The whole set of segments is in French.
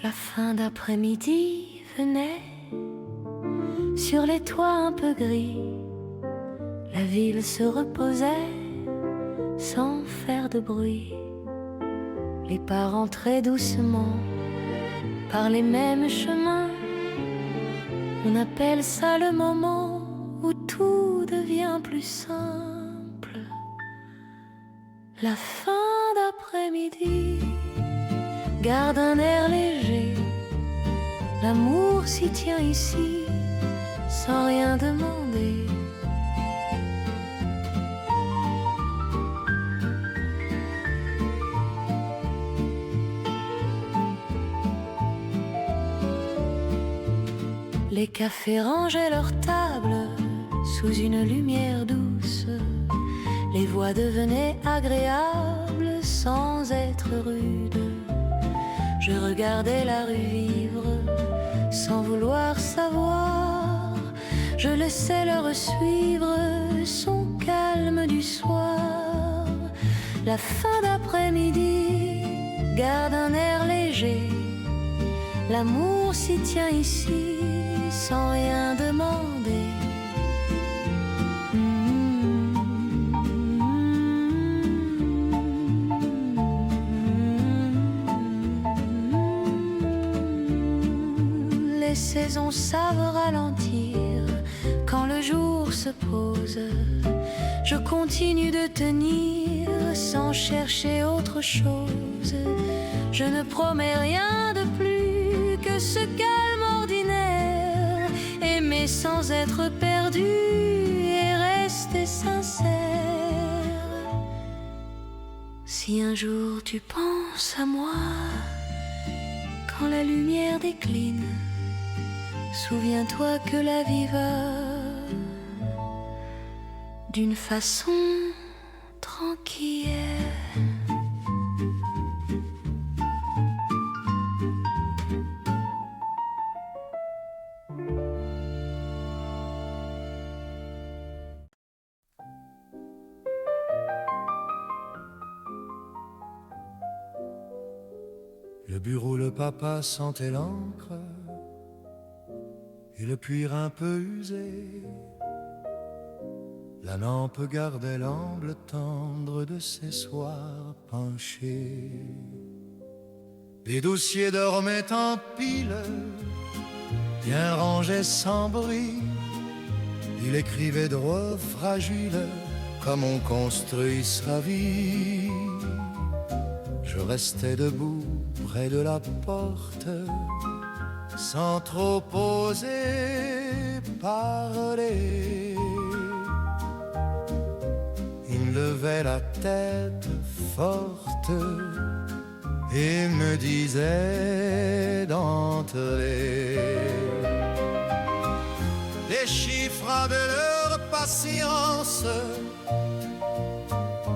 La fin d'après-midi venait, sur les toits un peu gris, la ville se reposait sans faire de bruit. Les pas rentraient doucement par les mêmes chemins. On appelle ça le moment où tout devient plus simple. La fin d'après-midi garde un air léger. L'amour s'y tient ici sans rien demander. Les cafés rangeaient leurs tables sous une lumière douce. Les voix devenaient agréables sans être rudes. Je regardais la rue vivre sans vouloir savoir. Je laissais leur suivre son calme du soir. La fin d'après-midi garde un air léger. L'amour s'y tient ici sans rien demander. Les saisons savent ralentir quand le jour se pose. Je continue de tenir sans chercher autre chose. Je ne promets rien de plus que ce calme ordinaire. Aimer sans être perdu et rester sincère. Si un jour tu penses à moi, quand la lumière décline, souviens-toi que la vie va d'une façon tranquille. Le bureau, le papa sentait l'encre et le cuir un peu usé. La lampe gardait l'angle tendre de ses soirs penchés. Les dossiers dormaient en pile, bien rangés sans bruit. Il écrivait droit, fragile, comme on construit sa vie. Je restais debout près de la porte, sans trop oser parler. Il levait la tête forte et me disait d'entrer. Les chiffres avaient leur patience,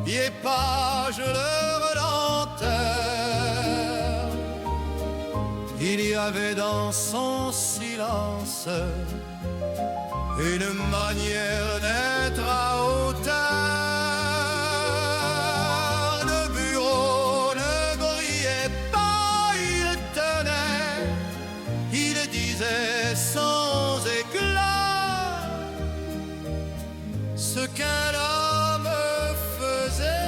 et pages leur lenteur. Il y avait dans son silence une manière d'être à hauteur. Le bureau ne brillait pas, il tenait, il disait sans éclat ce qu'un homme faisait.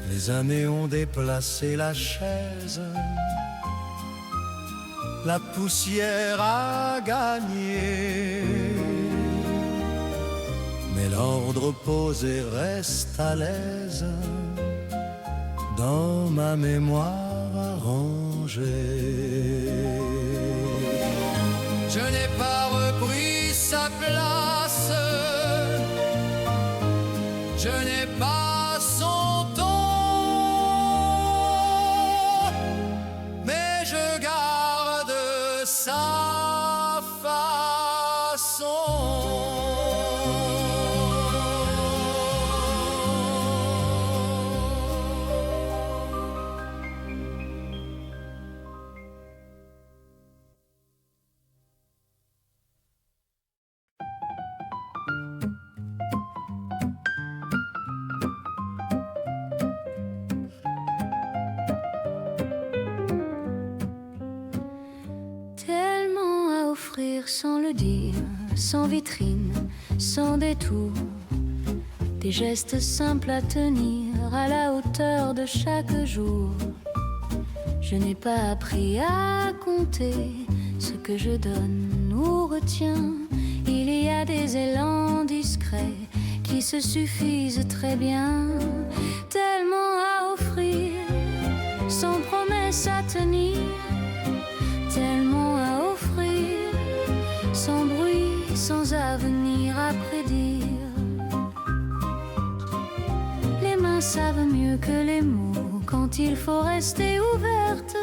Les années ont déplacé la chaise, la poussière a gagné, mais l'ordre posé reste à l'aise dans ma mémoire arrangée. Je n'ai pas repris sa place, je n'ai pas son ton, mais je garde sa façon. sans le dire, sans vitrine, sans détour. Des gestes simples à tenir à la hauteur de chaque jour. Je n'ai pas appris à compter ce que je donne ou retiens. Il y a des élans discrets qui se suffisent très bien. Tellement à offrir, sans promesse à tenir. Tellement à offrir, sans bruit, sans avenir à prédire. Les mains savent mieux que les mots quand il faut rester ouverte.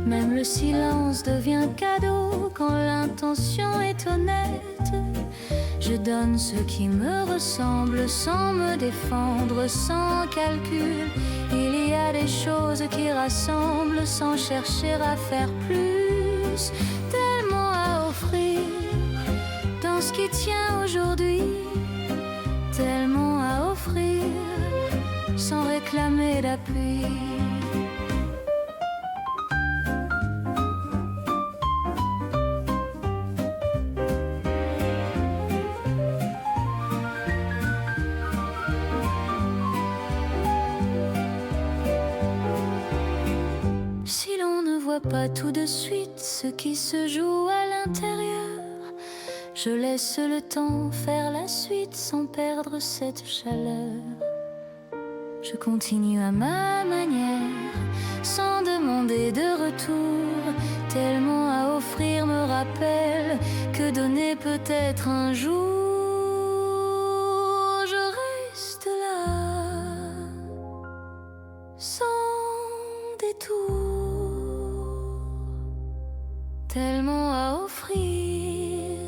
Même le silence devient cadeau quand l'intention est honnête. Je donne ce qui me ressemble sans me défendre, sans calcul. Il y a des choses qui rassemblent sans chercher à faire plus. Tellement à offrir dans ce qui tient aujourd'hui. Tellement à offrir sans réclamer d'appui. Si l'on ne voit pas tout de suite ce qui se joue à l'intérieur, je laisse le temps faire la suite sans perdre cette chaleur. Je continue à ma manière, sans demander de retour. Tellement à offrir me rappelle que donner peut-être un jour. Je reste là, sans détour. Tellement à offrir,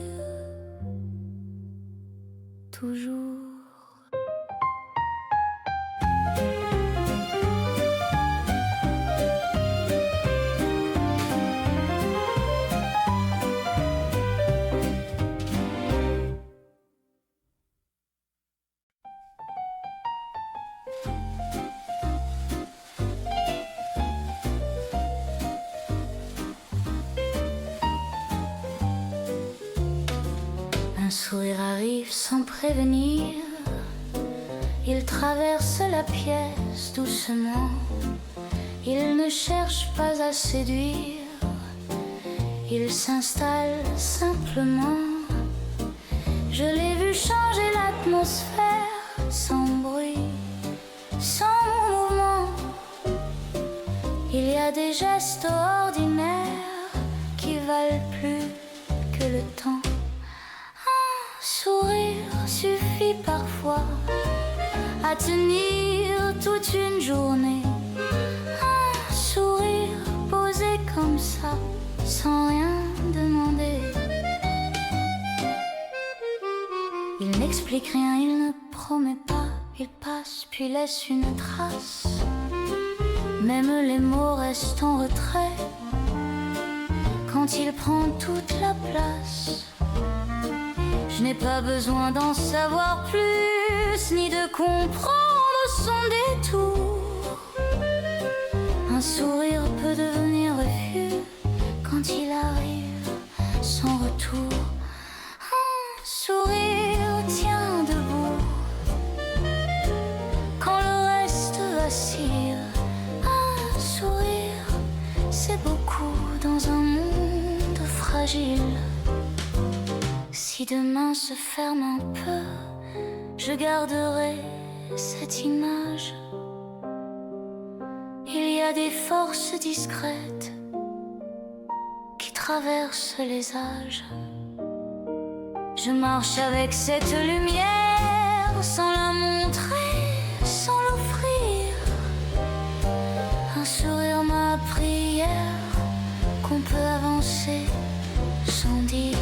toujours. Un sourire arrive sans prévenir. Il traverse la pièce doucement. Il ne cherche pas à séduire. Il s'installe simplement. Je l'ai vu changer l'atmosphère sans bruit, sans mouvement. Il y a des gestes ordinaires qui valent plus que le temps. Sourire suffit parfois à tenir toute une journée. Un sourire posé comme ça, sans rien demander. Il n'explique rien, il ne promet pas. Il passe puis laisse une trace. Même les mots restent en retrait quand il prend toute la place. Je n'ai pas besoin d'en savoir plus, ni de comprendre son détour. Un sourire peut devenir refus quand il arrive sans retour. Un sourire tient debout quand le reste vacille. Un sourire, c'est beaucoup dans un monde fragile. Si demain se ferme un peu, je garderai cette image. Il y a des forces discrètes qui traversent les âges. Je marche avec cette lumière sans la montrer, sans l'offrir. Un sourire m'a appris hier qu'on peut avancer sans dire.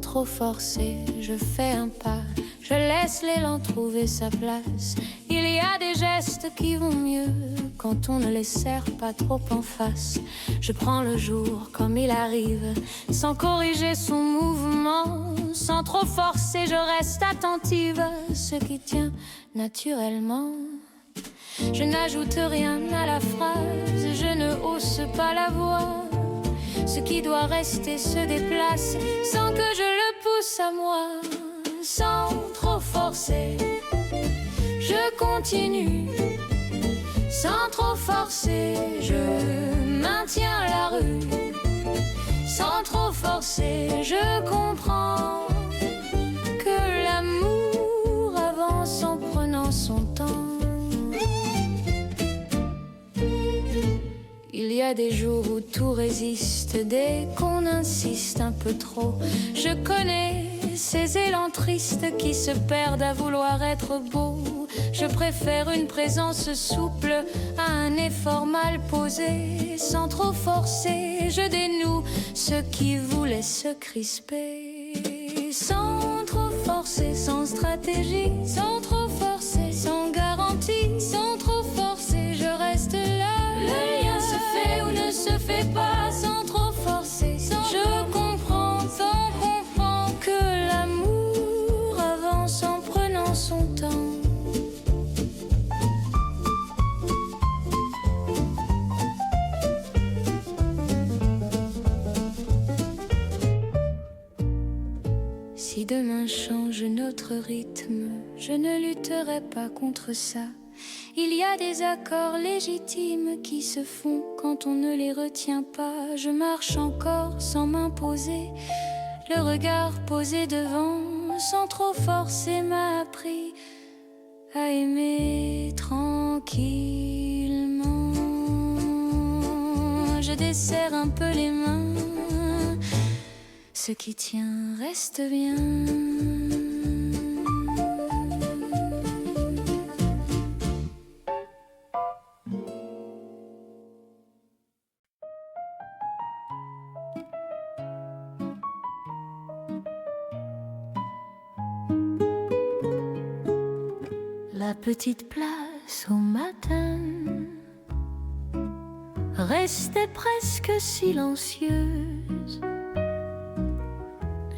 trop forcer, je fais un pas, je laisse l'élan trouver sa place. Il y a des gestes qui vont mieux quand on ne les serre pas trop en face. Je prends le jour comme il arrive, sans corriger son mouvement, sans trop forcer, je reste attentive à ce qui tient naturellement. Je n'ajoute rien à la phrase, je ne hausse pas la voix. Ce qui doit rester se déplace sans que je le pousse à moi. Sans trop forcer, je continue. Sans trop forcer, je maintiens la rue. Sans trop forcer, je comprends que l'amour avance en prenant son temps. Il y a des jours où tout résiste dès qu'on insiste un peu trop. Je connais ces élans tristes qui se perdent à vouloir être beaux. Je préfère une présence souple à un effort mal posé. Sans trop forcer, je dénoue ce qui voulait se crisper. Sans trop forcer, sans stratégie, sans trop forcer, sans garantie, sans trop forcer, je reste là. Le lien se fait ou ne se fait pas, sans trop forcer. Je comprends, on comprend que l'amour avance en prenant son temps. Si demain change notre rythme, je ne lutterai pas contre ça. Il y a des accords légitimes qui se font quand on ne les retient pas. Je marche encore sans m'imposer, le regard posé devant, sans trop forcer, m'a appris à aimer tranquillement. Je desserre un peu les mains, ce qui tient reste bien. La petite place au matin restait presque silencieuse.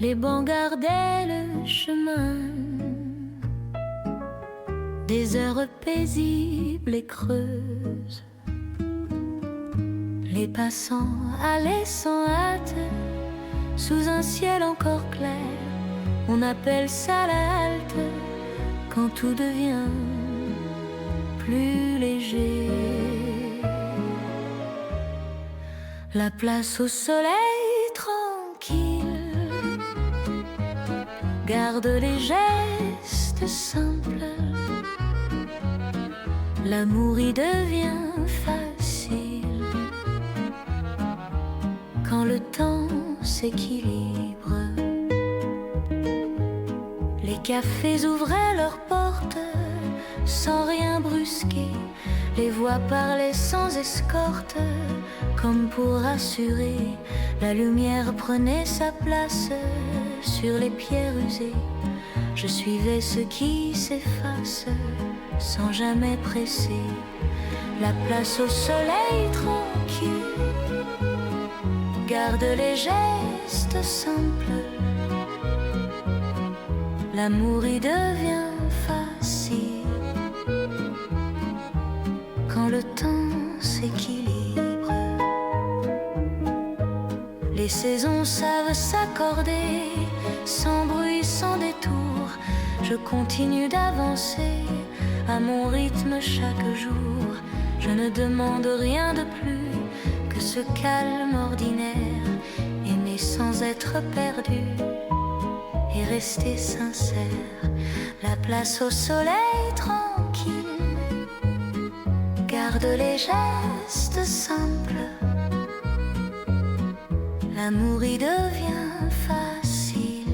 Les bancs gardaient le chemin, des heures paisibles et creuses. Les passants allaient sans hâte, sous un ciel encore clair. On appelle ça la halte, quand tout devient plus léger. La place au soleil tranquille garde les gestes simples. L'amour y devient facile quand le temps s'équilibre. Les cafés ouvraient leurs portes sans rien brusquer. Les voix parlaient sans escorte, comme pour rassurer. La lumière prenait sa place sur les pierres usées. Je suivais ce qui s'efface sans jamais presser. La place au soleil tranquille garde les gestes simples. L'amour y devient facile quand le temps s'équilibre. Les saisons savent s'accorder, sans bruit, sans détour. Je continue d'avancer à mon rythme chaque jour. Je ne demande rien de plus que ce calme ordinaire. Aimer sans être perdu et rester sincère. La place au soleil tranquille garde les gestes simples. L'amour y devient facile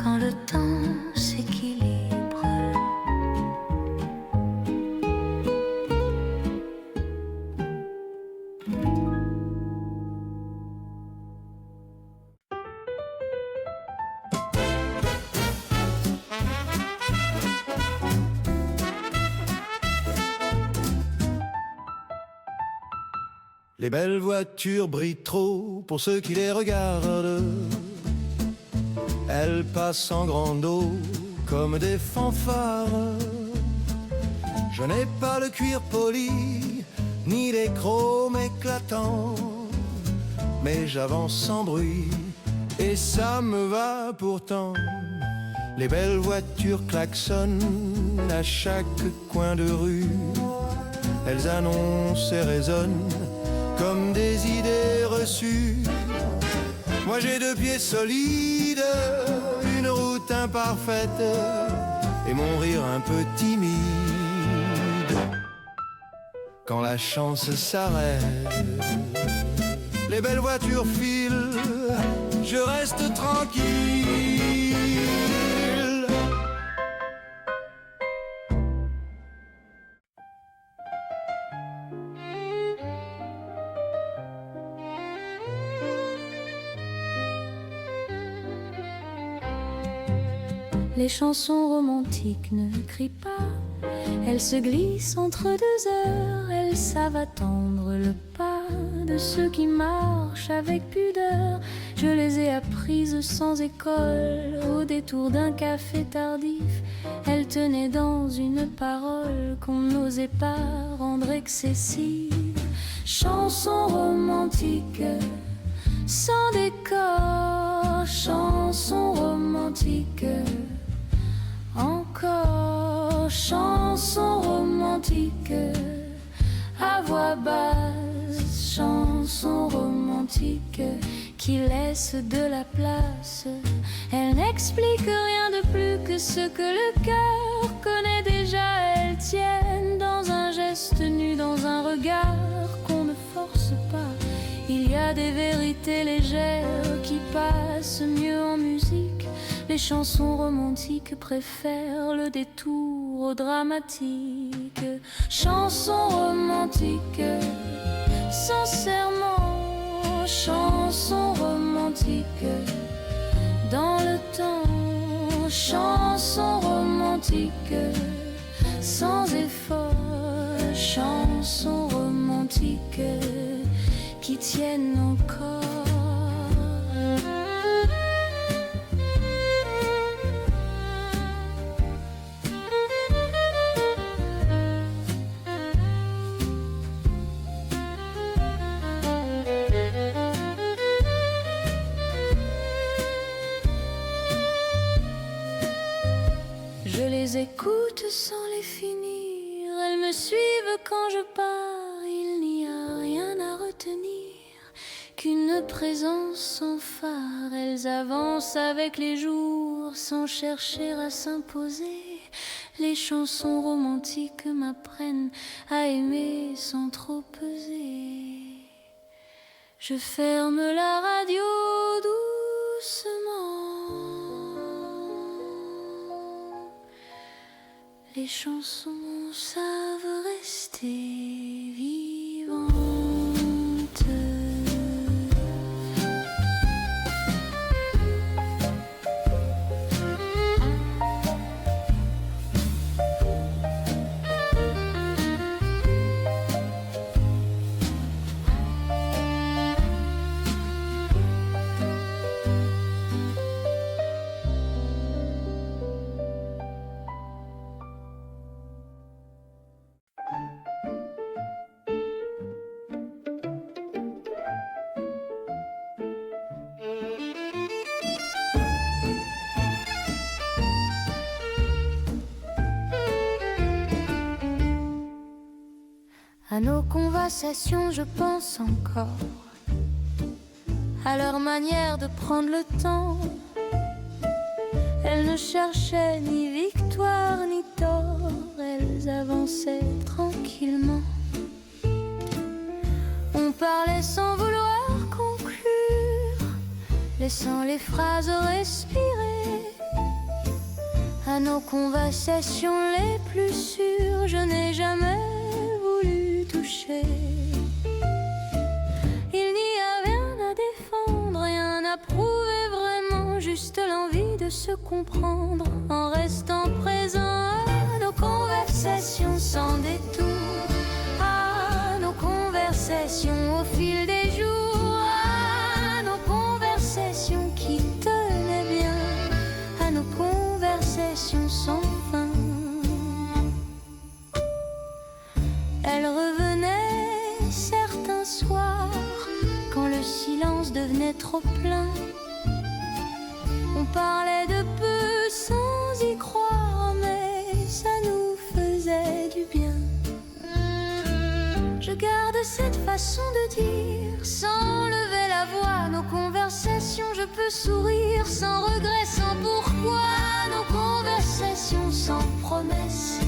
quand le temps s'équilibre. Les belles voitures brillent trop pour ceux qui les regardent. Elles passent en grande eau comme des fanfares. Je n'ai pas le cuir poli, ni les chromes éclatants, mais j'avance sans bruit, et ça me va pourtant. Les belles voitures klaxonnent à chaque coin de rue. Elles annoncent et résonnent comme des idées reçues. Moi j'ai 2 pieds solides, une route imparfaite et mon rire un peu timide. Quand la chance s'arrête, les belles voitures filent, je reste tranquille. Les chansons romantiques ne crient pas, elles se glissent entre 2 heures, elles savent attendre le pas de ceux qui marchent avec pudeur. Je les ai apprises sans école, au détour d'un café tardif. Elles tenaient dans une parole qu'on n'osait pas rendre excessive. Chansons romantiques sans décor, chansons romantiques. Encore chanson romantique à voix basse, chanson romantique qui laisse de la place. Elle n'explique rien de plus que ce que le cœur connaît déjà. Elles tiennent dans un geste nu, dans un regard qu'on ne force pas. Il y a des vérités légères qui passent mieux en musique. Les chansons romantiques préfèrent le détour au dramatique. Chansons romantiques, sincèrement, chansons romantiques, dans le temps, chansons romantiques, sans effort, chansons romantiques qui tiennent encore. Écoute sans les finir, elles me suivent quand je pars. Il n'y a rien à retenir qu'une présence sans phare. Elles avancent avec les jours sans chercher à s'imposer. Les chansons romantiques m'apprennent à aimer sans trop peser. Je ferme la radio doucement. Les chansons savent rester vivantes. À nos conversations, je pense encore à leur manière de prendre le temps. Elles ne cherchaient ni victoire ni tort, elles avançaient tranquillement. On parlait sans vouloir conclure, laissant les phrases respirer. À nos conversations les plus sûres, je n'ai jamais voulu toucher. Il n'y a rien à défendre, rien à prouver vraiment, juste l'envie de se comprendre en restant présent à nos conversations sans détour, à nos conversations au fil des jours à nos conversations qui tenaient bien, à nos conversations sans fin. Elle revenait certains soirs quand le silence devenait trop plein. On parlait de peu sans y croire, mais ça nous faisait du bien. Je garde cette façon de dire sans lever la voix. Nos conversations, je peux sourire sans regret, sans pourquoi. Nos conversations sans promesse,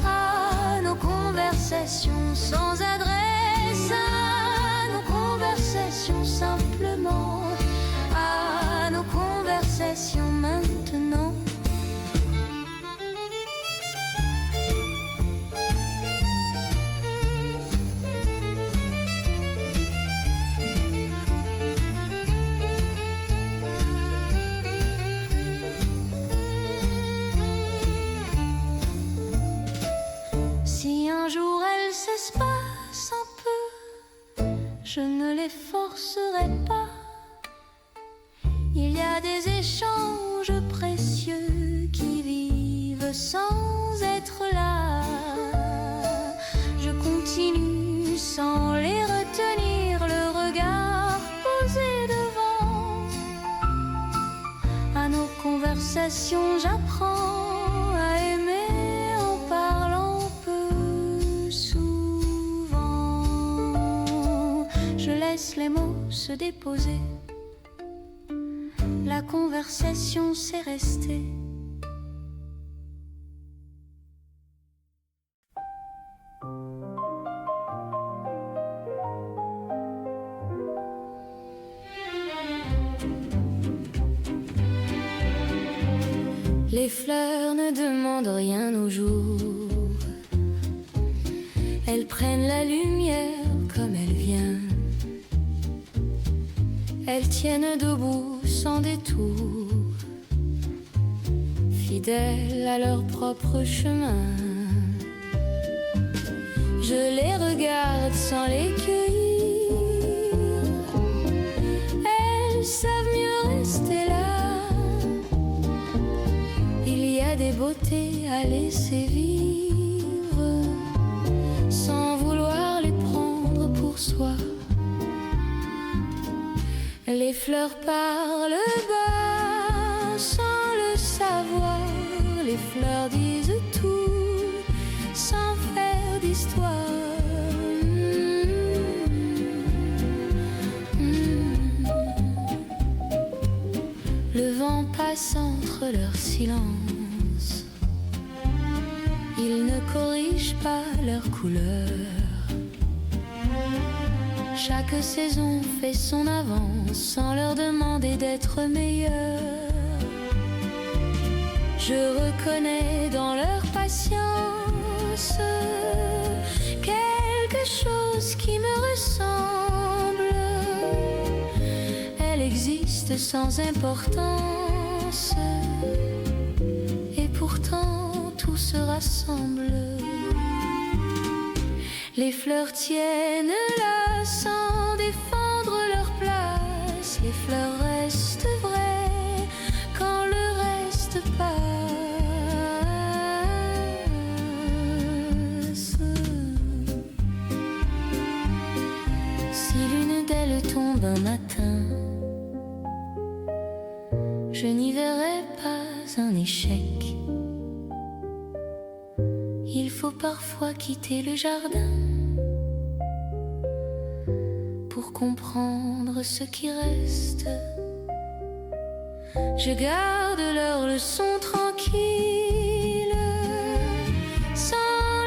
ah, nos conversations sans adresse, ah, nos conversations simplement, ah, nos conversations maintenant. Si un jour elles s'espacent un peu, je ne les forcerai pas. Il y a des échanges précieux qui vivent sans être là. Je continue sans les retenir, le regard posé devant. À nos conversations, j'apprends à aimer en parlant peu souvent. Je laisse les mots se déposer. La conversation s'est restée. Les fleurs ne demandent rien au jour. Elles prennent la lumière comme elle vient. Elles tiennent debout sans détour, fidèles à leur propre chemin. Je les regarde sans les cueillir. Elles savent mieux rester là. Il y a des beautés à laisser vivre, sans vouloir les prendre pour soi. Les fleurs parlent bas sans le savoir. Les fleurs disent tout sans faire d'histoire. Le vent passe entre leurs silences. Il ne corrige pas leur couleur. Chaque saison fait son avance sans leur demander d'être meilleure. Je reconnais dans leur patience quelque chose qui me ressemble. Elle existe sans importance et pourtant tout se rassemble. Les fleurs tiennent là sans défendre leur place. Les fleurs restent vraies quand le reste passe. Si l'une d'elles tombe un matin, je n'y verrai pas un échec. Il faut parfois quitter le jardin pour comprendre ce qui reste. Je garde leurs leçons tranquilles, sans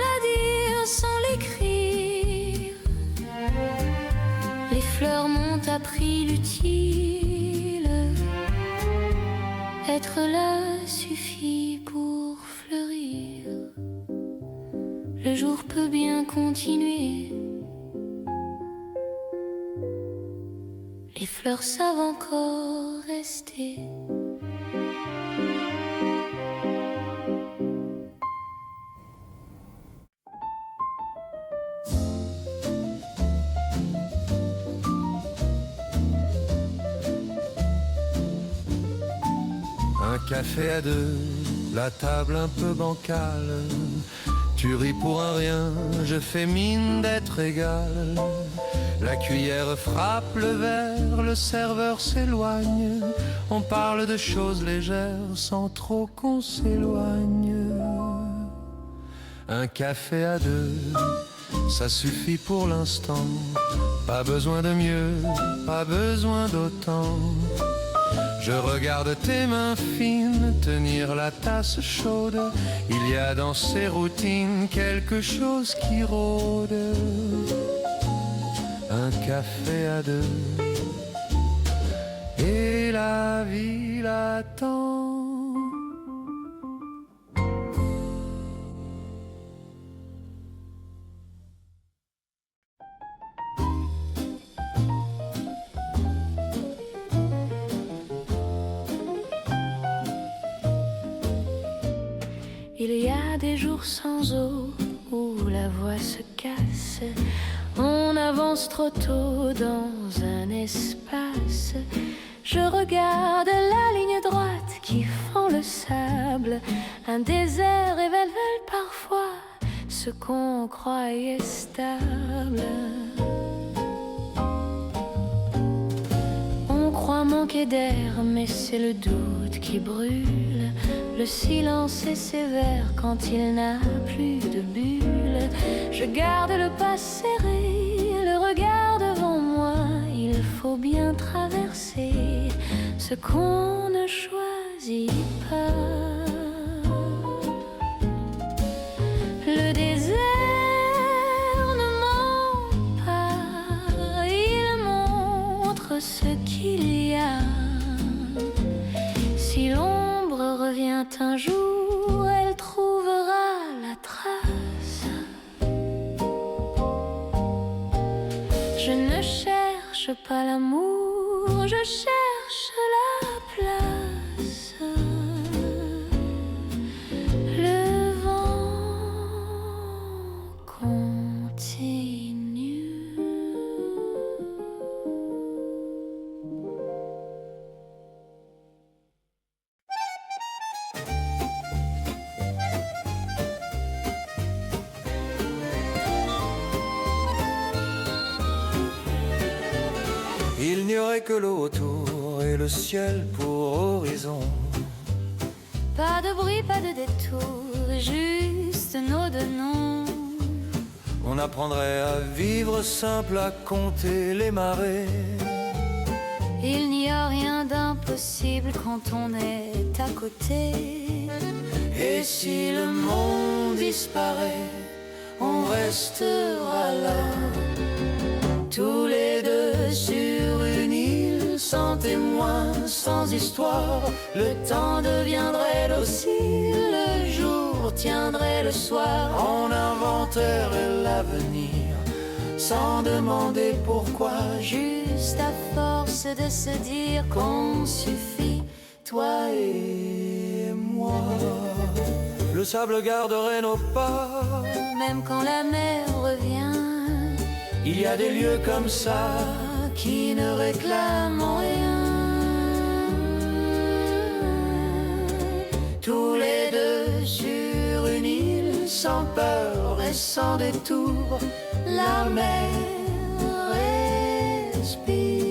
la dire, sans l'écrire. Les fleurs m'ont appris l'utile. Être là suffit pour fleurir. Le jour peut bien continuer. Les fleurs savent encore rester. Un café à deux, la table un peu bancale. Tu ris pour un rien, je fais mine d'être égal. La cuillère frappe le verre, le serveur s'éloigne. On parle de choses légères sans trop qu'on s'éloigne. Un café à deux, ça suffit pour l'instant. Pas besoin de mieux, pas besoin d'autant. Je regarde tes mains fines tenir la tasse chaude. Il y a dans ces routines quelque chose qui rôde. Un café à deux et la vie l'attend. Il y a des jours sans eau où la voix se casse. On avance trop tôt dans un espace. Je regarde la ligne droite qui fend le sable. Un désert révèle parfois ce qu'on croyait stable. On croit manquer d'air, mais c'est le doute qui brûle. Le silence est sévère quand il n'a plus de bulles. Je garde le pas serré, le regard devant moi. Il faut bien traverser ce qu'on ne choisit pas. Le désert ne ment pas, il montre ce qu'il y a. Si l'ombre revient un jour, elle trouvera la trace. Je ne cherche pas l'amour, je cherche la place. Le vent continue. Il n'y aurait que l'eau autour et le ciel pour horizon. Pas de bruit, pas de détour, juste nos deux noms. On apprendrait à vivre simple, à compter les marées. Il n'y a rien d'impossible quand on est à côté. Et si le monde disparaît, on restera là, tous les deux sur une île, sans témoin, sans histoire. Le temps deviendrait docile, le jour tiendrait le soir. On inventerait l'avenir, sans demander pourquoi. Juste à force de se dire qu'on suffit, toi et moi. Le sable garderait nos pas, même quand la mer revient. Il y a des lieux comme ça qui ne réclament rien. Tous les deux sur une île, sans peur et sans détour. La mer respire.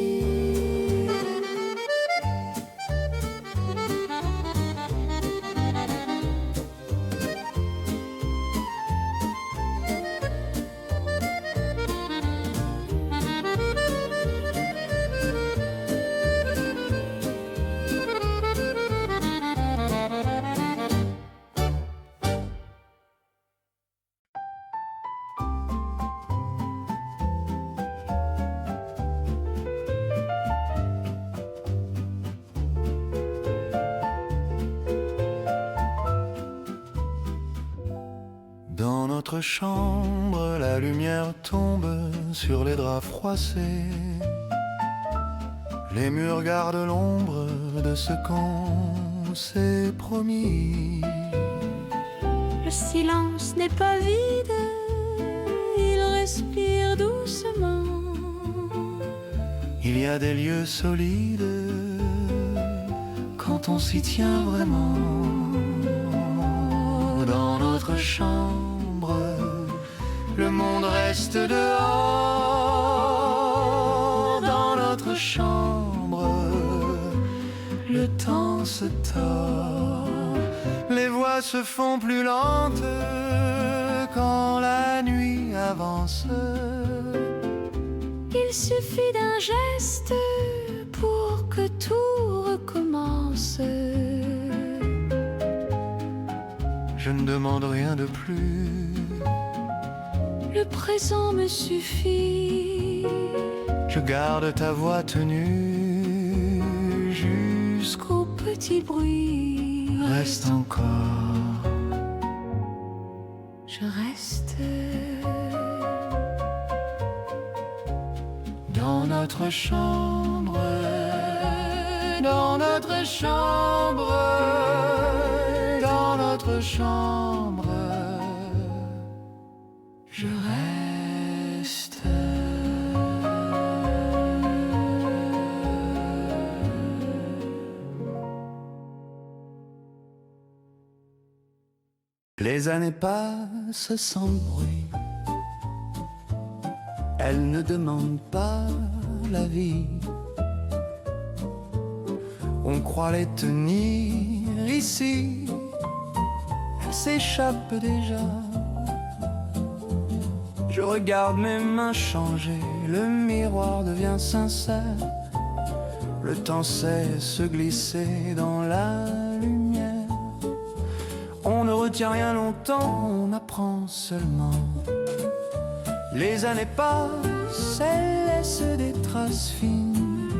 Dans notre chambre, la lumière tombe sur les draps froissés. Les murs gardent l'ombre de ce qu'on s'est promis. Le silence n'est pas vide, il respire doucement. Il y a des lieux solides quand quand on s'y tient vraiment. Dans notre chambre, le monde reste dehors. Dans notre chambre, le temps se tord. Les voix se font plus lentes quand la nuit avance. Il suffit d'un geste pour que tout recommence. Je ne demande rien de plus. Le présent me suffit. Je garde ta voix tenue jusqu'au Petit bruit. reste encore. Je reste. Dans notre chambre, dans notre chambre, dans notre chambre, je reste. Les années passent sans bruit. Elles ne demandent pas la vie. On croit les tenir ici. Elles s'échappent déjà. Je regarde mes mains changer. Le miroir devient sincère. Le temps sait se glisser dans la lumière. On ne retient rien longtemps, on apprend seulement. Les années passent, elles laissent des traces fines.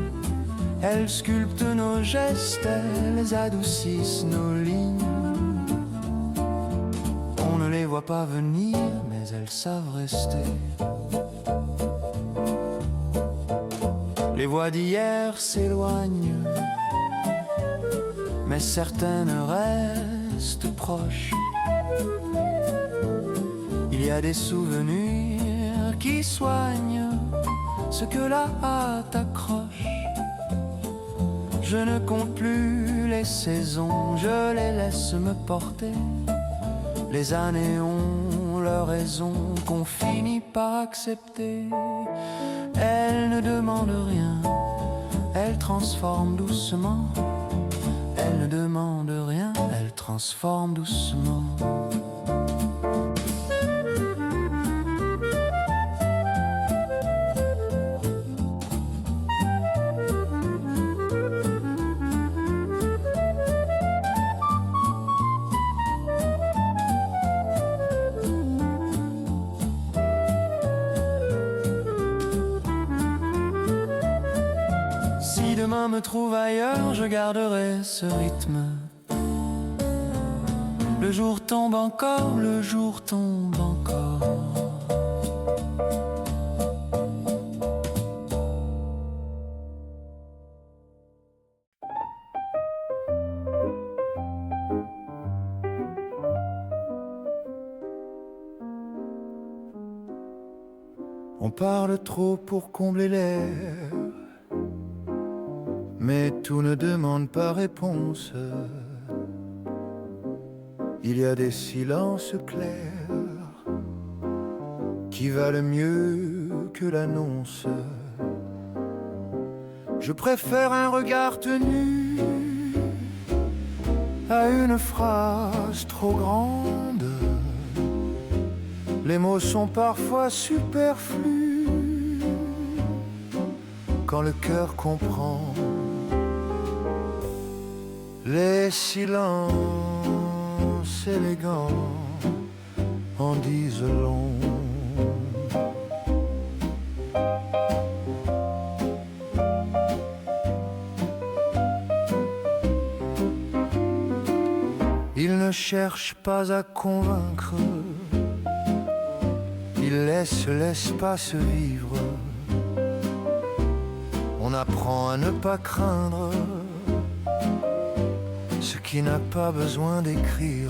Elles sculptent nos gestes, elles adoucissent nos lignes. On ne les voit pas venir, mais elles savent rester. Les voix d'hier s'éloignent, mais certaines restent proches. Il y a des souvenirs qui soignent ce que la hâte accroche. Je ne compte plus les saisons, je les laisse me porter. Les années ont leur raison qu'on finit par accepter. Elles ne demandent rien, elles transforment doucement. Elles ne demandent rien, elles transforment doucement. Si demain me trouve ailleurs, je garderai ce rythme. Le jour tombe encore, le jour tombe encore. On parle trop pour combler l'air, mais tout ne demande pas réponse. Il y a des silences clairs qui valent mieux que l'annonce. Je préfère un regard tenu à une phrase trop grande. Les mots sont parfois superflus quand le cœur comprend. Les silences élégants en disent long. Ils ne cherchent pas à convaincre, ils laissent l'espace vivre. On apprend à ne pas craindre ce qui n'a pas besoin d'écrire.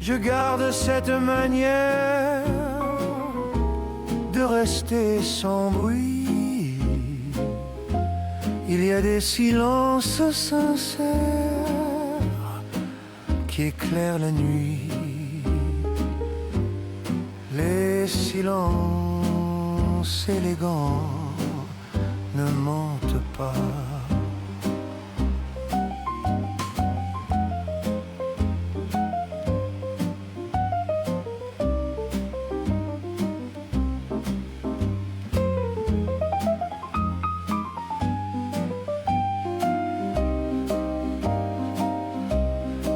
Je garde cette manière de rester sans bruit. Il y a des silences sincères qui éclairent la nuit. Les silences élégants ne mentent pas.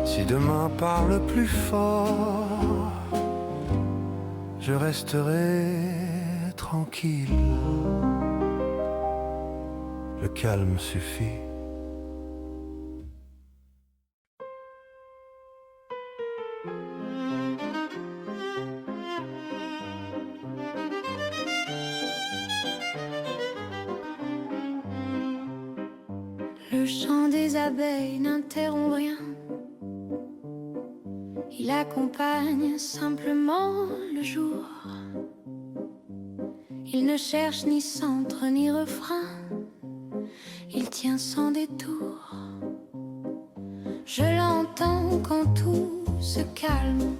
Si demain parle plus fort, je resterai tranquille. Le calme suffit. Le chant des abeilles n'interrompt rien. Il accompagne simplement le jour. Il ne cherche ni centre ni refrain. Il tient sans détour. Je l'entends quand tout se calme,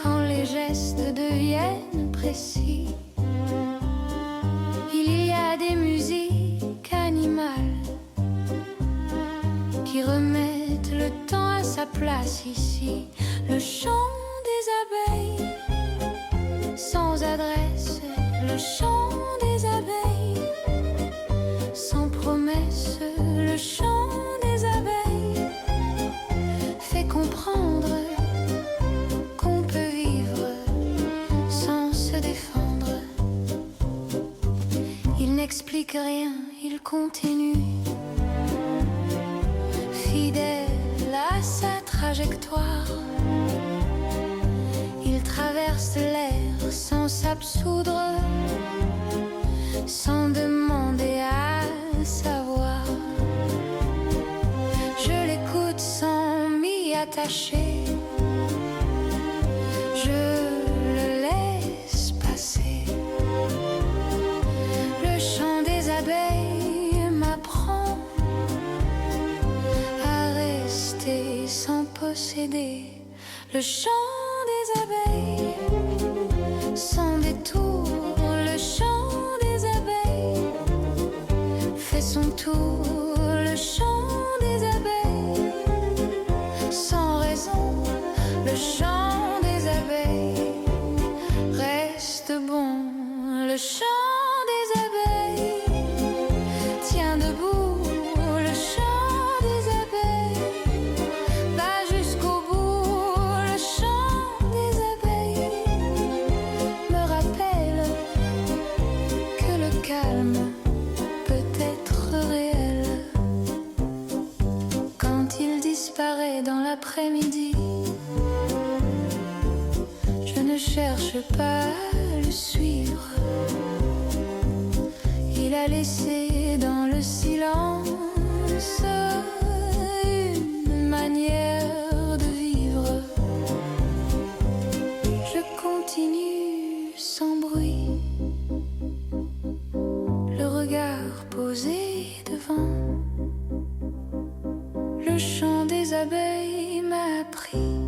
quand les gestes deviennent précis. Il y a des musiques animales qui remettent le temps à sa place ici. Le chant des abeilles sans adresse, le chant des abeilles sans promesse, le chant des abeilles fait comprendre qu'on peut vivre sans se défendre. Il n'explique rien, il continue, fidèle à sa trajectoire. Il traverse l'air sans s'absoudre, sans demander à savoir. Je l'écoute sans m'y attacher, je le laisse passer. Le chant des abeilles m'apprend à rester sans posséder. Le chant des abeilles sans détour, le chant des abeilles fait son tour. Le chant des abeilles sans raison, le chant des abeilles reste bon. Le chant des abeilles tient debout, le chant des abeilles va jusqu'au bout. Le chant des abeilles me rappelle que le calme peut être réel. Quand il disparaît dans l'après-midi, je ne cherche pas à le suivre. Il a laissé dans le silence une manière de vivre. Je continue sans bruit, le regard posé devant. Le chant des abeilles m'a appris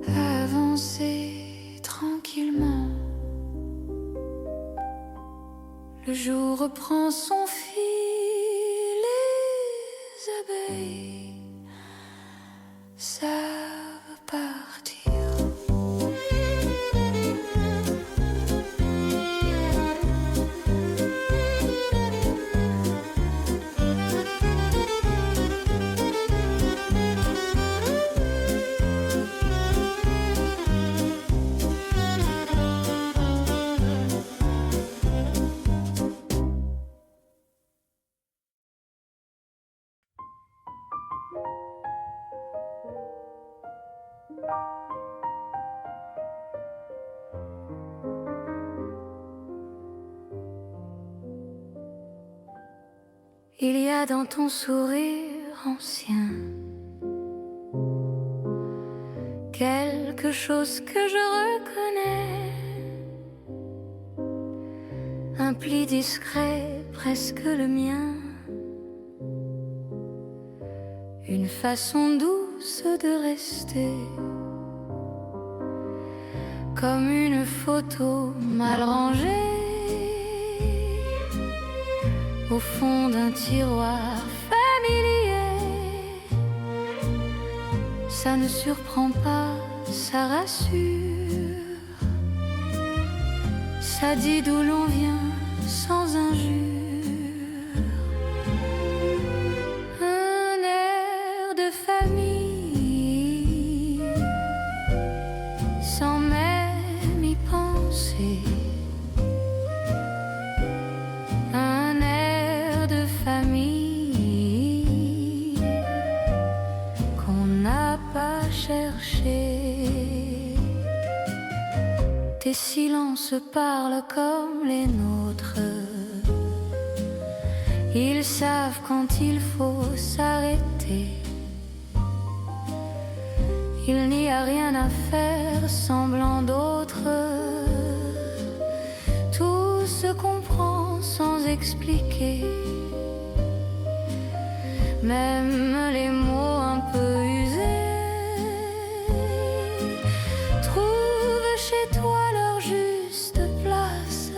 à avancer tranquillement. Le jour reprend son fil, les abeilles savent partir. Il y a dans ton sourire ancien quelque chose que je reconnais, un un pli discret, presque le mien, une façon douce de rester, comme une photo mal rangée au fond d'un tiroir familier. Ça ne surprend pas, ça rassure, ça dit d'où l'on vient sans injure. Un air de famille, sans même y penser. Un air de famille qu'on n'a pas cherché. Tes silences parlent comme les nôtres. Ils savent quand il faut s'arrêter. Il n'y a rien à faire semblant d'autre. Tout se comprend sans expliquer. Même les mots un peu usés trouvent chez toi leur juste place.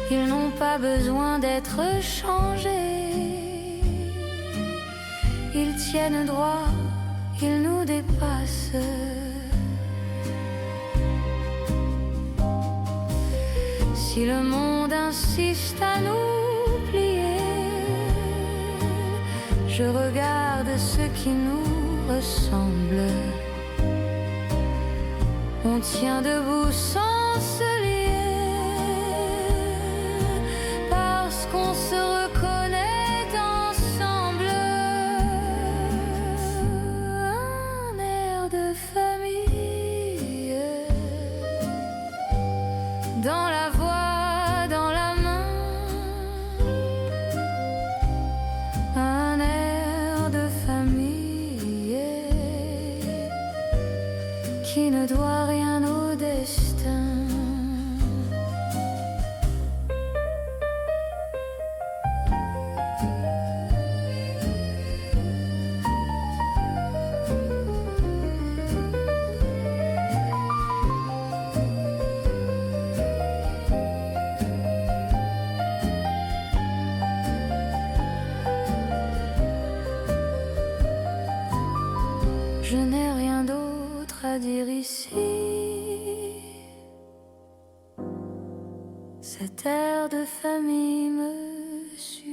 Ils n'ont pas besoin d'être changés. Ils tiennent droit, ils nous dépassent. Si le monde insiste à nous plier, je regarde ce qui nous ressemble. On tient debout sans se lier, parce qu'on se reconnaît ensemble. Un air de famille, dans la voix, dans la main. Un air de famille qui ne doit rien au destin. Je n'ai rien d'autre à dire ici. Cet air de famille me suffit.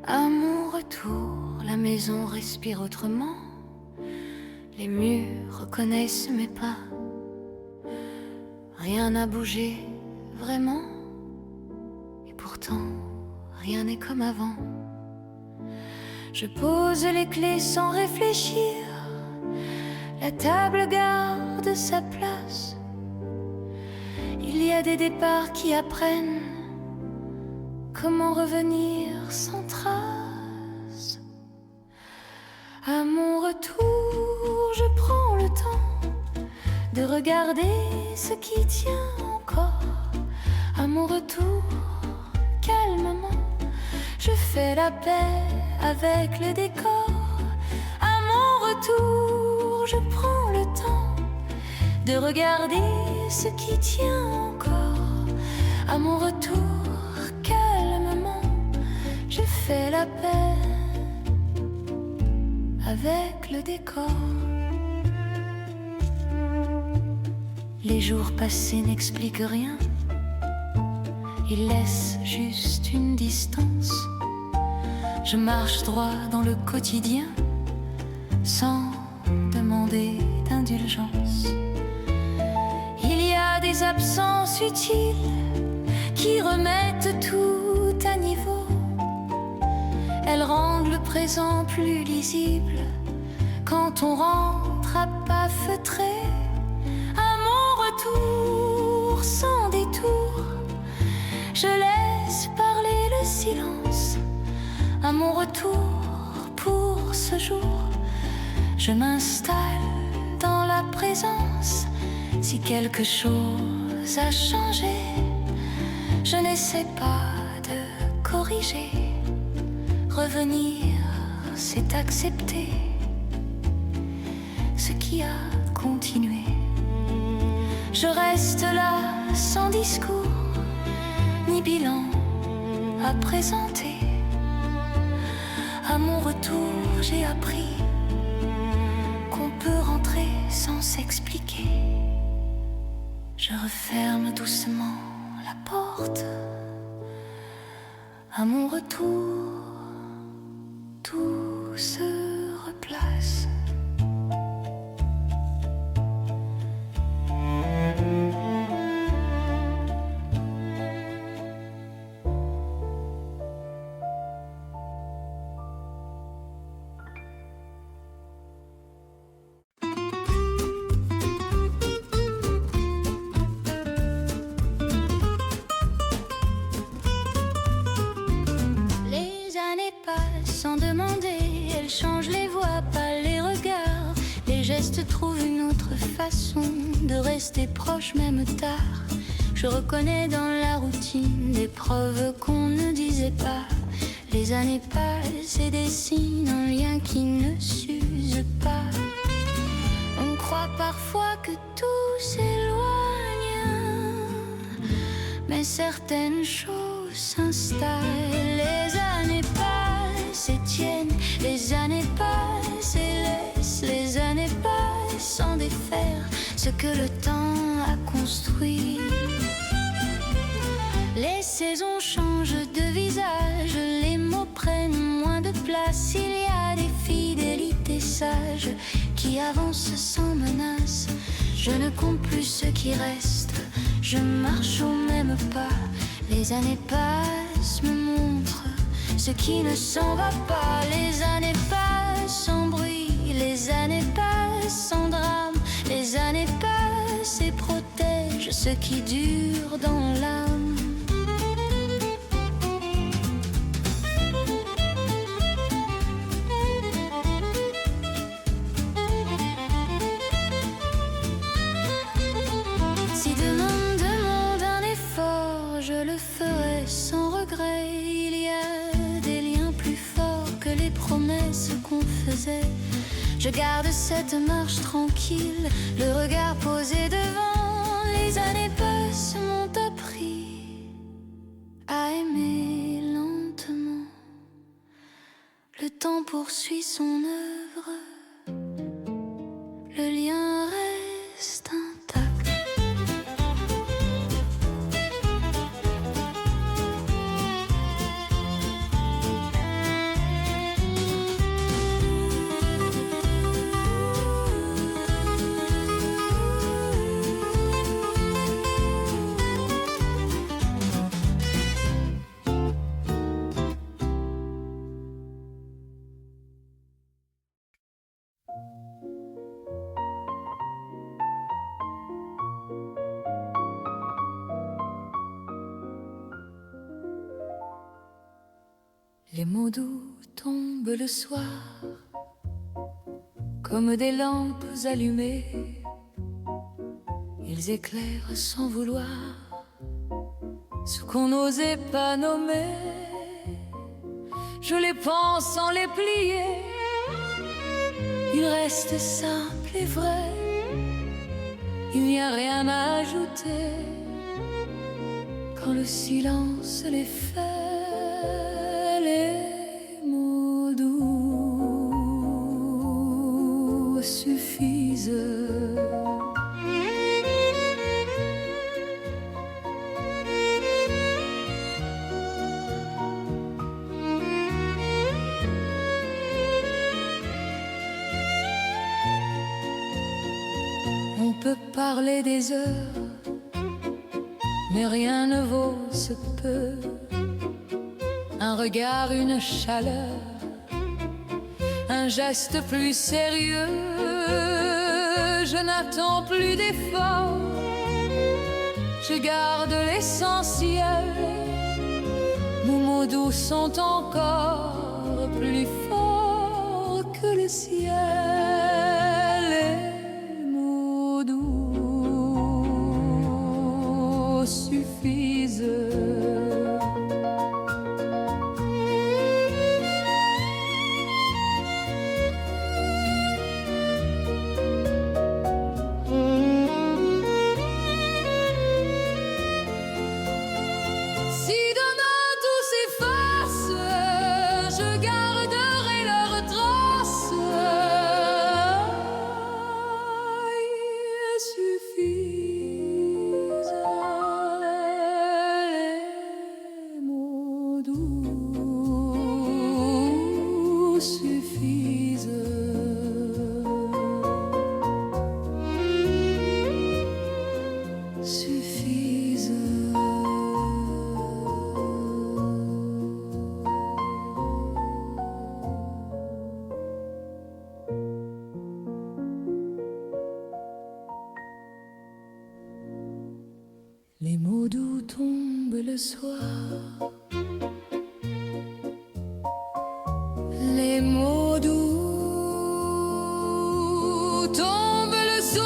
À mon retour, la maison respire autrement. Les murs reconnaissent mes pas. Rien n'a bougé vraiment. Et pourtant, rien n'est comme avant. Je pose les clés sans réfléchir. La table garde sa place. Il y a des départs qui apprennent comment revenir sans trace. À mon retour, je prends le temps de regarder ce qui tient encore. À mon retour, calmement, je fais la paix avec le décor. À mon retour, je prends le temps de regarder ce qui tient encore. À mon retour, calmement, je fais la paix avec le décor. Les jours passés n'expliquent rien. Ils laissent juste une distance. Je marche droit dans le quotidien sans demander d'indulgence. Il y a des absences utiles qui remettent tout à niveau. Elles présent plus lisible quand on rentre à pas feutrés. À mon retour sans détour, je laisse parler le silence. À mon retour pour ce jour, je m'installe dans la présence. Si quelque chose a changé, je n'essaie pas de corriger. Revenir, c'est accepter ce qui a continué. Je reste là sans discours, ni bilan à présenter. À mon retour, j'ai appris qu'on peut rentrer sans s'expliquer. Je referme doucement la porte. À mon retour, tout se replace. Sans demander, elle change les voix, pas les regards. Les gestes trouvent une autre façon de rester proche même tard. Je reconnais dans la routine des preuves qu'on ne disait pas. Les années passent et dessinent un lien qui ne s'use pas. On croit parfois que tout s'éloigne, mais certaines choses s'installent. Les années passent et tiennent, les années passent et laissent les années passent sans défaire ce que le temps a construit. Les saisons changent de visage, les mots prennent moins de place. Il y a des fidélités sages qui avancent sans menace. Je ne compte plus ce qui reste, je marche au même pas. Les années passent, me montrent ce qui ne s'en va pas. Les années passent sans bruit, les années passent sans drame. Les années passent et protègent ce qui dure dans l'âme. Si demain me demande un effort, je le ferai sans regret. Il y a des liens plus forts que les promesses qu'on faisait. Je garde cette marche tranquille, le regard posé devant. Les années passent m'ont appris à aimer lentement. Le temps poursuit son œuvre, le lien reste intact. Les mots doux tombent le soir comme des lampes allumées. Ils éclairent sans vouloir ce qu'on n'osait pas nommer. Je les pense sans les plier, ils restent simples et vrais. Il n'y a rien à ajouter quand le silence les fait. Les mots doux suffisent. On peut parler des heures, mais rien ne vaut ce peu. Un regard, une chaleur, un geste plus sérieux. Je n'attends plus d'efforts, je garde l'essentiel. Nos mots doux sont encore plus forts que le ciel. Les mots doux suffisent. Les mots doux tombent le soir. Les mots doux tombent le soir.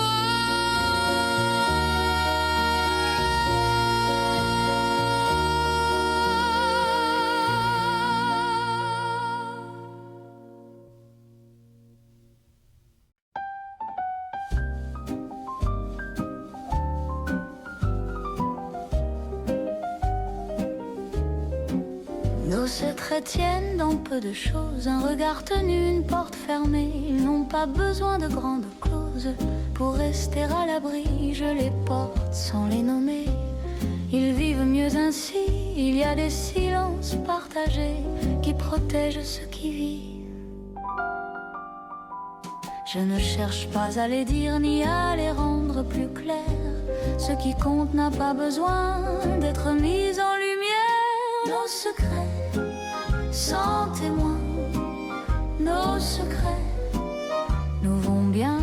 Nos secrets tiennent dans peu de choses, un regard tenu, une porte fermée. Ils n'ont pas besoin de grandes causes pour rester à l'abri. Je les porte sans les nommer, ils vivent mieux ainsi. Il y a des silences partagés qui protègent ceux qui vivent. Je ne cherche pas à les dire ni à les rendre plus clairs. Ce qui compte n'a pas besoin d'être mis en lumière. Nos secrets sans témoin, nos secrets nous vont bien.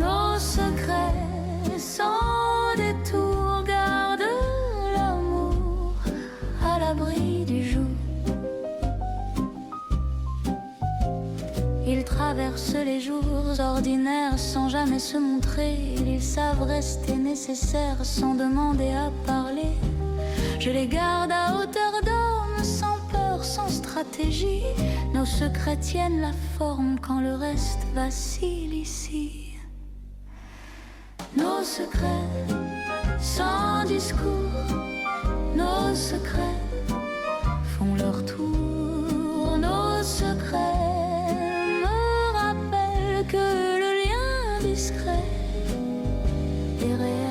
Nos secrets sans détour gardent l'amour à l'abri du jour. Ils traversent les jours ordinaires sans jamais se montrer. Ils savent rester nécessaires sans demander à parler. Je les garde à hauteur d'homme, sans peur, sans stratégie. Nos secrets tiennent la forme quand le reste vacille ici. Nos secrets sans discours, nos secrets font leur tour. Nos secrets me rappellent que le lien discret est réel.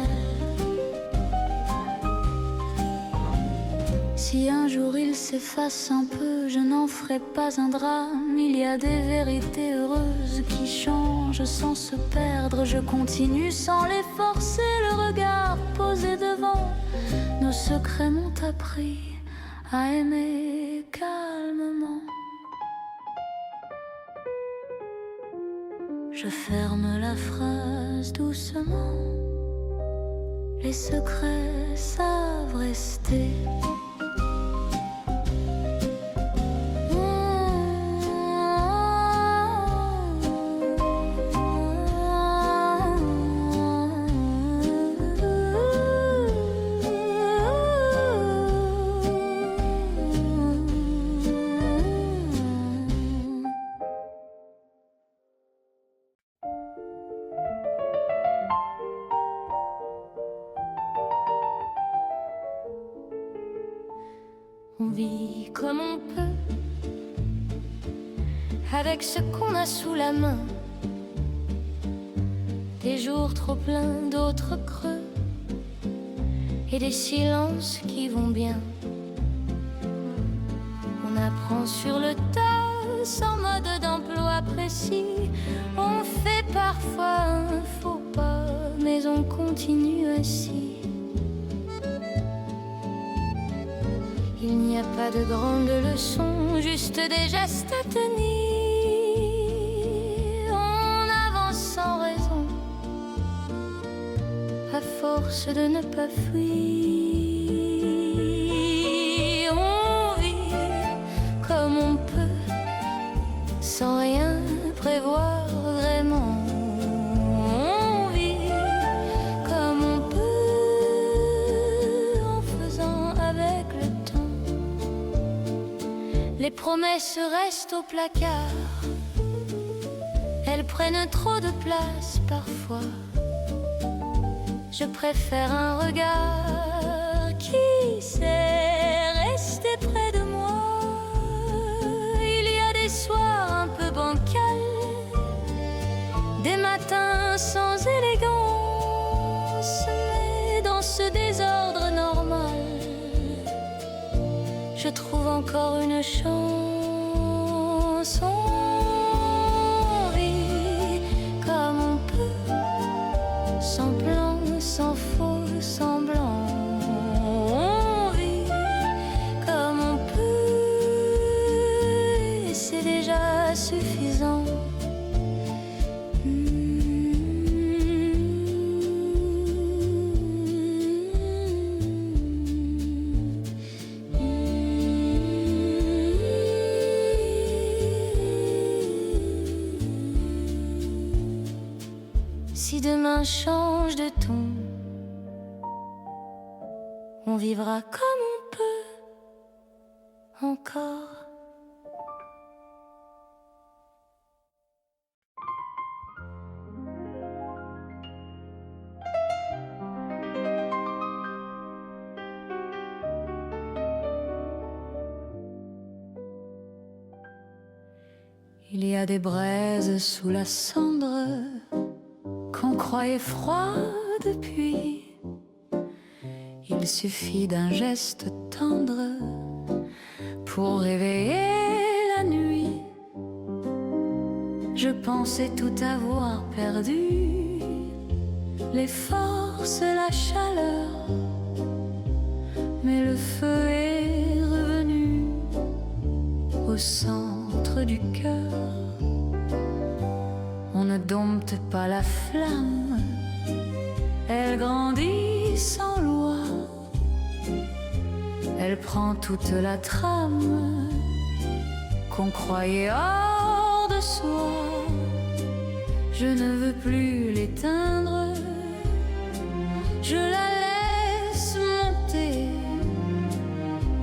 Si un jour il s'efface un peu, je n'en ferai pas un drame. Il y a des vérités heureuses qui changent sans se perdre. Je continue sans les forcer, le regard posé devant. Nos secrets m'ont appris à aimer calmement. Je ferme la phrase doucement. Les secrets savent rester. On vit comme on peut, avec ce qu'on a sous la main. Des jours trop pleins, d'autres creux, et des silences qui vont bien. On apprend sur le tas, sans mode d'emploi précis. On fait parfois un faux pas, mais on continue ainsi. Il n'y a pas de grandes leçons, juste des gestes à tenir. force de ne pas fuir. On vit comme on peut, sans rien prévoir vraiment. On vit comme on peut, en faisant avec le temps. Les promesses restent au placard, elles prennent trop de place parfois. Je préfère un regard qui sait rester près de moi. Il y a des soirs un peu bancals, des matins sans élégance, mais dans ce désordre normal, je trouve encore une chance. On vit comme on peut, sans plan, sans faux semblant. On vit comme on peut, et c'est déjà suffisant. Si demain change de ton, on vivra comme on peut encore. Il y a des braises sous la cendre qu'on croyait froide, puis il suffit d'un geste tendre pour réveiller la nuit. Je pensais tout avoir perdu, les forces, la chaleur, mais le feu est revenu au centre du cœur. On ne dompte pas la flamme, elle grandit sans loi. Elle prend toute la trame qu'on croyait hors de soi. Je ne veux plus l'éteindre, je la laisse monter.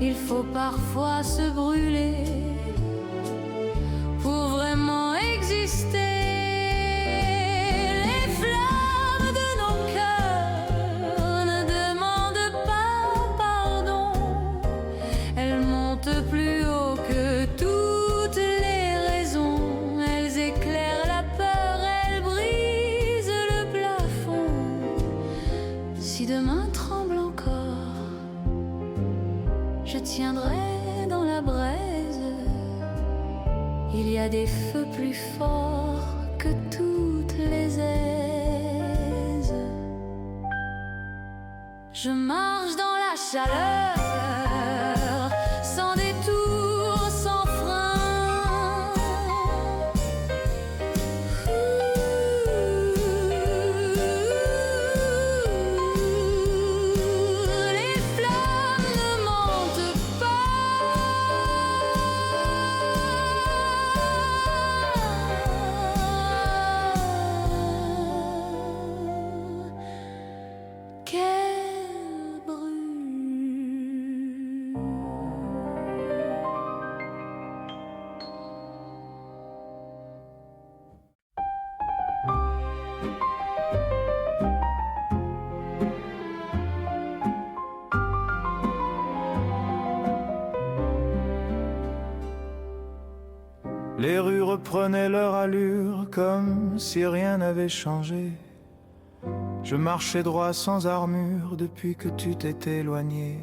Il faut parfois se brûler pour vraiment exister. Plus haut que toutes les raisons, elles éclairent la peur, elles brisent le plafond. Si demain tremble encore, je tiendrai dans la braise. Il y a des feux plus forts que toutes les aises. Je marche dans la chaleur, sans détour, sans frein. Les flammes ne mentent pas. Qu'elle brûle. Les rues reprenaient leur allure comme si rien n'avait changé. Je marchais droit sans armure depuis que tu t'étais éloigné.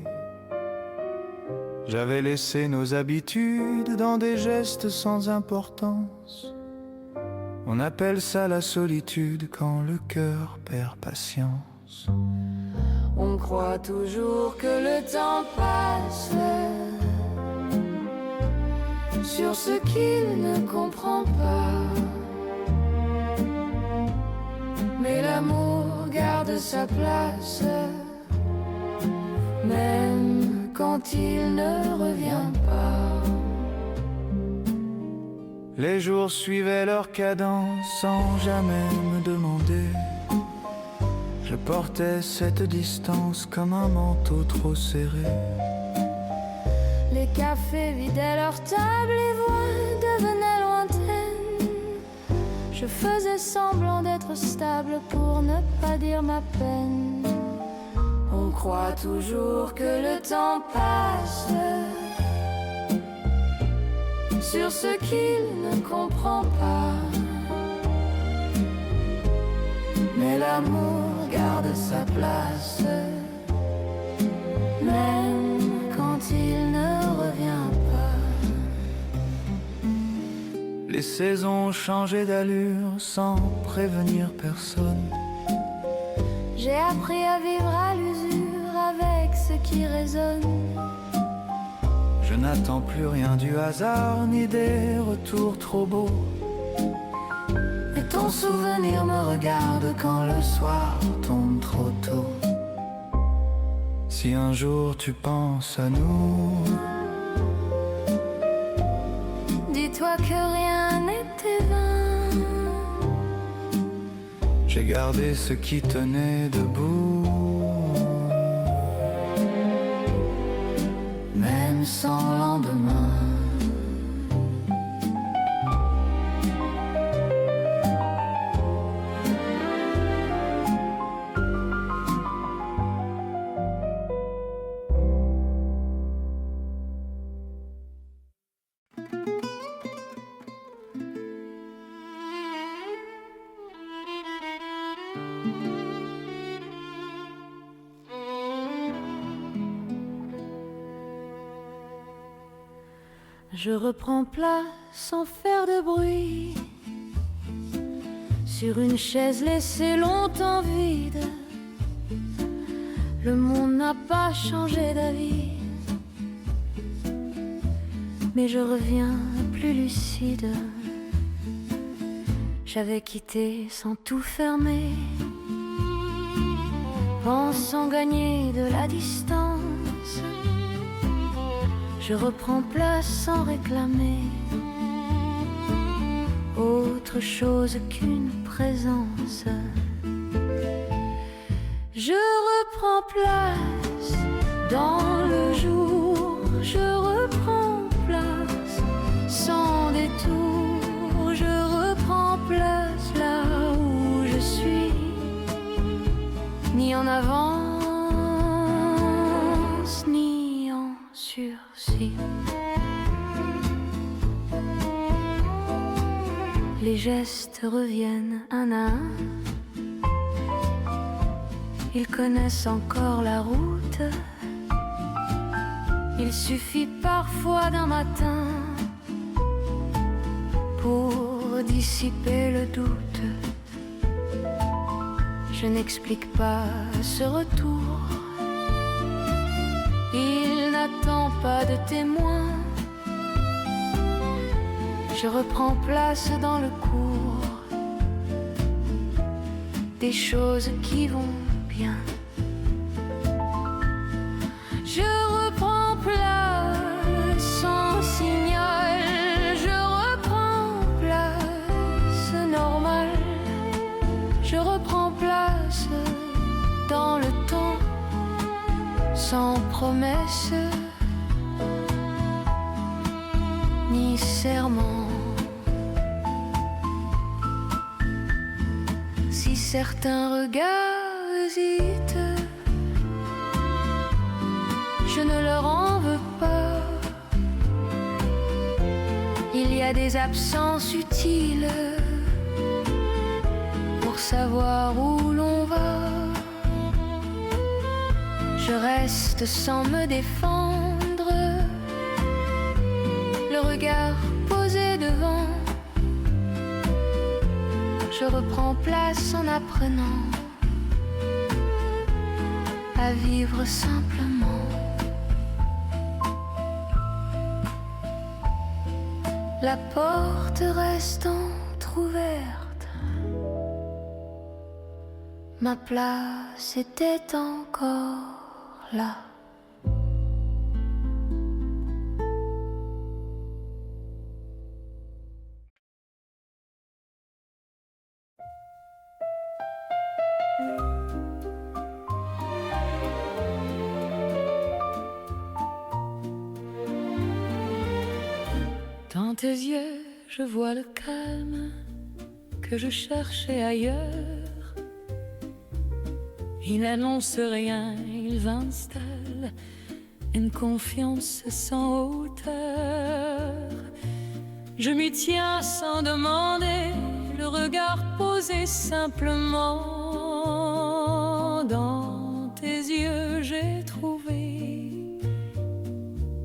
J'avais laissé nos habitudes dans des gestes sans importance. On appelle ça la solitude quand le cœur perd patience. On croit toujours que le temps passe sur ce qu'il ne comprend pas. Mais l'amour garde sa place, même quand il ne revient pas. Les jours suivaient leur cadence sans jamais me demander. Je portais cette distance comme un manteau trop serré. Les cafés vidaient leurs tables, les voix devenaient lointaines. Je faisais semblant d'être stable pour ne pas dire ma peine. On croit toujours que le temps passe sur ce qu'il ne comprend pas. Mais l'amour garde sa place, même quand il ne revient pas. Les saisons changeaient d'allure sans prévenir personne. J'ai appris à vivre à l'usure avec ce qui résonne. Je n'attends plus rien du hasard ni des retours trop beaux. Mais ton souvenir me regarde quand le soir tombe trop tôt. Si un jour tu penses à nous, dis-toi que rien n'était vain. J'ai gardé ce qui tenait debout, même sans lendemain. Je reprends place sans faire de bruit sur une chaise laissée longtemps vide. Le monde n'a pas changé d'avis, mais je reviens plus lucide. J'avais quitté sans tout fermer, pensant gagner de la distance. Je reprends place sans réclamer autre chose qu'une présence. Je reprends place dans le jour, je reprends place sans détour, je reprends place là où je suis, ni en avance, ni en sursis. Les gestes reviennent un à un. Ils connaissent encore la route. Il suffit parfois d'un matin pour dissiper le doute. Je n'explique pas ce retour. Il n'attend pas de témoins. Je reprends place dans le cours des choses qui vont bien. Je reprends place sans signal. Je reprends place normale. Je reprends place dans le temps sans promesse ni serment. Si certains regards hésitent, je ne leur en veux pas. Il y a des absences utiles pour savoir où l'on va. Je reste sans me défendre, le regard posé devant. Je reprends place en apprenant à vivre simplement. La porte reste entrouverte, ma place était encore là. Dans tes yeux, je vois le calme que je cherchais ailleurs. Il n'annonce rien, il installe une confiance sans hauteur. Je m'y tiens sans demander, le regard posé simplement. Dans tes yeux, j'ai trouvé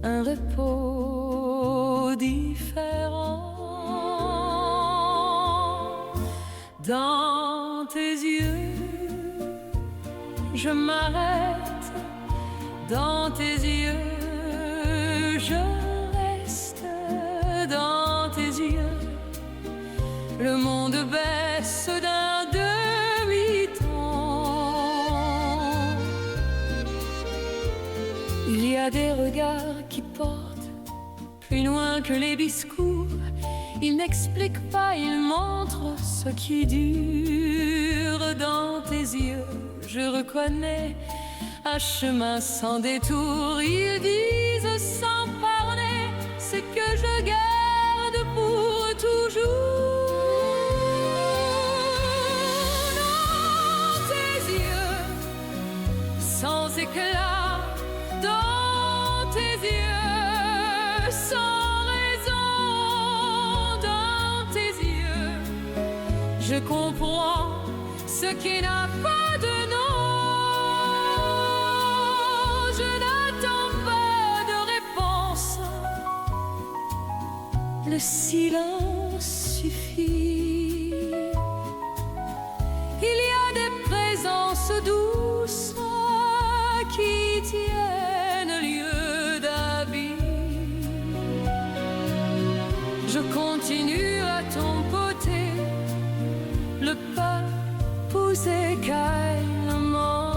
un repos différent. Dans tes yeux, je m'arrête. Dans tes yeux, je reste. Dans tes yeux, le monde baisse d'un demi-ton. Il y a des regards qui portent plus loin que les discours. Ils n'expliquent pas, ils montrent ce qui dure. Dans tes yeux, je reconnais un chemin sans détour. Ils disent sans parler ce que je garde pour toujours. Dans tes yeux, sans éclat, dans tes yeux, sans raison, dans tes yeux, je comprends ce qui n'a pas de nom. Je n'attends pas de réponse, le silence suffit. Il y a des présences douces qui tiennent lieu d'habit. Je continue à ton côté, le pas posé calmement.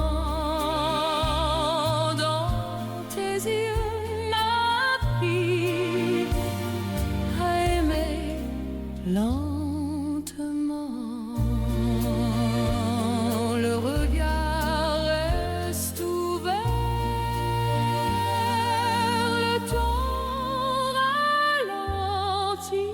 Dans tes yeux, ma fille, à aimer lentement. Le regard reste ouvert, le temps ralentit.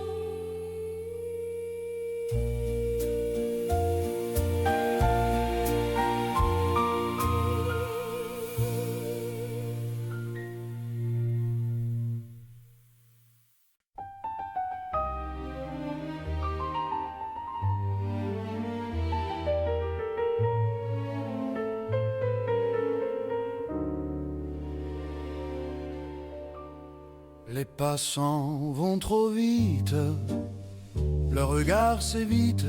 Les passants vont trop vite, leur regard s'évite,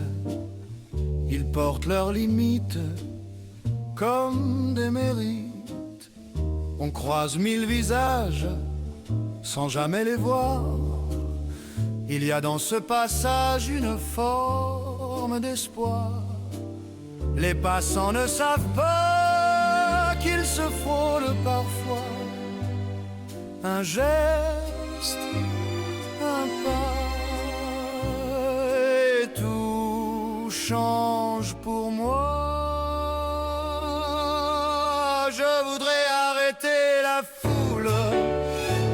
ils portent leurs limites comme des mérites. On croise mille visages sans jamais les voir. Il y a dans ce passage une forme d'espoir. Les passants ne savent pas qu'ils se frôlent parfois. Un geste, un pas, et tout change pour moi. Je voudrais arrêter la foule,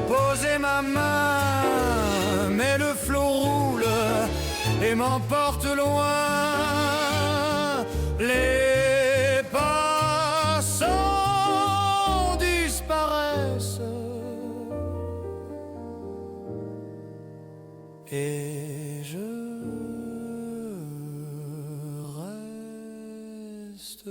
poser ma main, mais le flot roule et m'emporte loin. Les passants disparaissent et je reste.